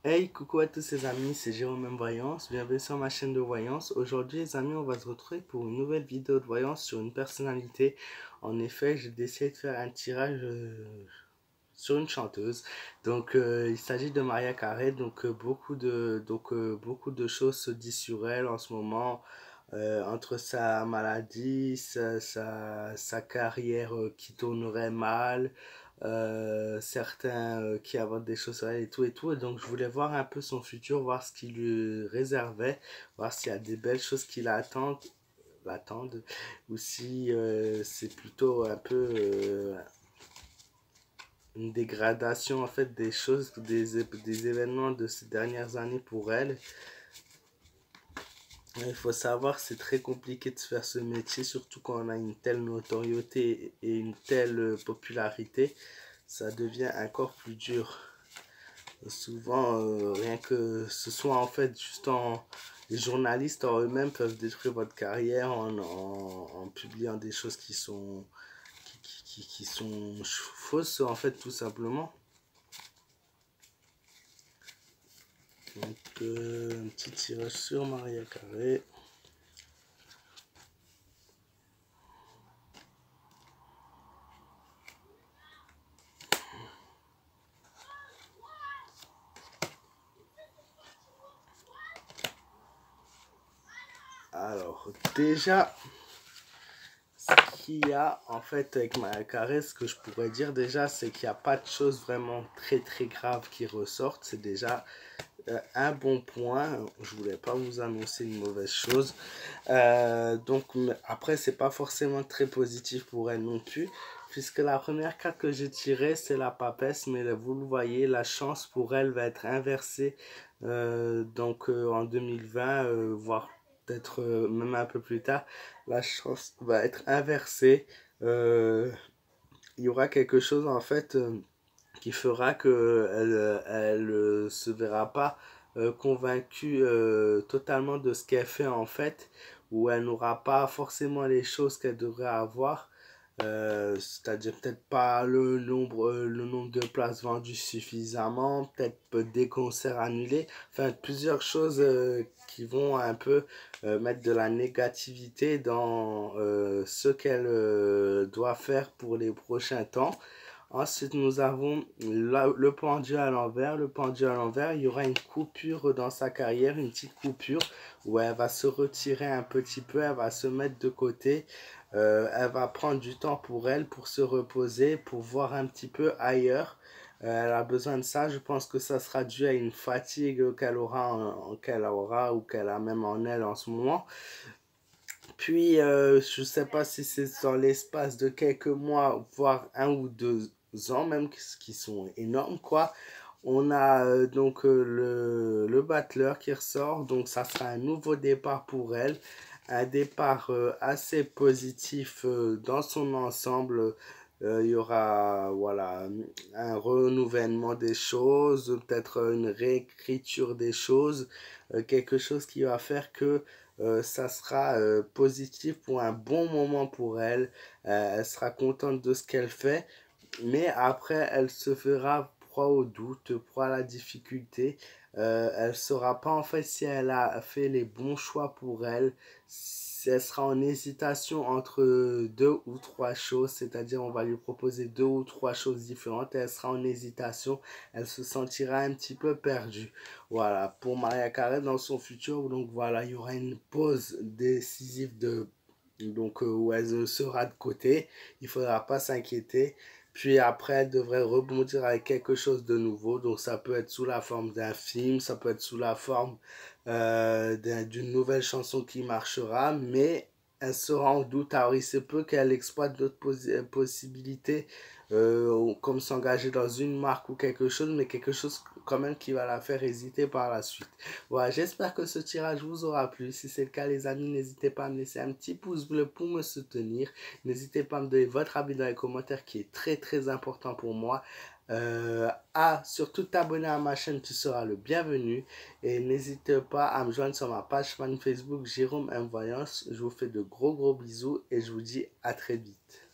Hey, coucou à tous les amis, c'est Jérôme M Voyance, bienvenue sur ma chaîne de voyance. Aujourd'hui les amis, on va se retrouver pour une nouvelle vidéo de voyance sur une personnalité. En effet, j'ai décidé de faire un tirage sur une chanteuse. Il s'agit de Maria Carey, beaucoup de choses se disent sur elle en ce moment. Entre sa maladie, sa carrière qui tournerait mal, certains qui avaient des choses sur elle et tout et tout. Et donc je voulais voir un peu son futur, voir ce qu'il lui réservait, voir s'il y a des belles choses qui l'attendent, ou si c'est plutôt un peu une dégradation en fait des choses, des événements de ces dernières années pour elle. Il faut savoir que c'est très compliqué de se faire ce métier, surtout quand on a une telle notoriété et une telle popularité. Ça devient encore plus dur. Souvent, rien que ce soit en fait juste en... Les journalistes en eux-mêmes peuvent détruire votre carrière en publiant des choses qui sont fausses en fait tout simplement. Un petit tirage sur Maria Carey. Alors, déjà, ce qu'il y a en fait avec Maria Carey, ce que je pourrais dire déjà, c'est qu'il n'y a pas de choses vraiment très graves qui ressortent. C'est déjà un bon point. Je voulais pas vous annoncer une mauvaise chose. Après, c'est pas forcément très positif pour elle non plus. Puisque la première carte que j'ai tirée, c'est la papesse. Mais vous le voyez, la chance pour elle va être inversée. En 2020, voire peut-être même un peu plus tard, la chance va être inversée. Euh, il y aura quelque chose en fait qui fera que elle se verra pas convaincue totalement de ce qu'elle fait en fait, ou elle n'aura pas forcément les choses qu'elle devrait avoir. C'est-à-dire peut-être pas le nombre de places vendues suffisamment, peut-être des concerts annulés, enfin plusieurs choses qui vont un peu mettre de la négativité dans ce qu'elle doit faire pour les prochains temps. Ensuite, nous avons le pendu à l'envers. Le pendu à l'envers, il y aura une coupure dans sa carrière, une petite coupure où elle va se retirer un petit peu, elle va se mettre de côté. Elle va prendre du temps pour elle, pour se reposer, pour voir un petit peu ailleurs. Elle a besoin de ça. Je pense que ça sera dû à une fatigue qu'elle aura ou qu'elle a même en elle en ce moment. Puis, je ne sais pas si c'est dans l'espace de quelques mois, voire 1 ou 2 ans même, qui sont énormes, quoi. On a le battleur qui ressort, donc ça sera un nouveau départ pour elle. Un départ assez positif dans son ensemble. Il y aura voilà, un renouvellement des choses, peut-être une réécriture des choses, quelque chose qui va faire que ça sera positif pour un bon moment pour elle. Elle sera contente de ce qu'elle fait, mais après, elle se fera proie au doute, proie à la difficulté. Elle ne saura pas en fait si elle a fait les bons choix pour elle. Si elle sera en hésitation entre 2 ou 3 choses, c'est-à-dire on va lui proposer 2 ou 3 choses différentes et elle sera en hésitation, elle se sentira un petit peu perdue. Voilà, pour Maria Carey dans son futur, donc voilà, il y aura une pause décisive où elle sera de côté, il ne faudra pas s'inquiéter. Puis après, elle devrait rebondir avec quelque chose de nouveau. Donc ça peut être sous la forme d'un film, ça peut être sous la forme d'une nouvelle chanson qui marchera, mais elle sera en doute. Alors il se peut qu'elle exploite d'autres possibilités, comme s'engager dans une marque ou quelque chose, mais quelque chose quand même qui va la faire hésiter par la suite. Voilà, j'espère que ce tirage vous aura plu. Si c'est le cas, les amis, n'hésitez pas à me laisser un petit pouce bleu pour me soutenir. N'hésitez pas à me donner votre avis dans les commentaires qui est très important pour moi. Surtout t'abonner à ma chaîne, tu seras le bienvenu. Et n'hésite pas à me joindre sur ma page fan Facebook Jérôme M Voyance. Je vous fais de gros bisous et je vous dis à très vite.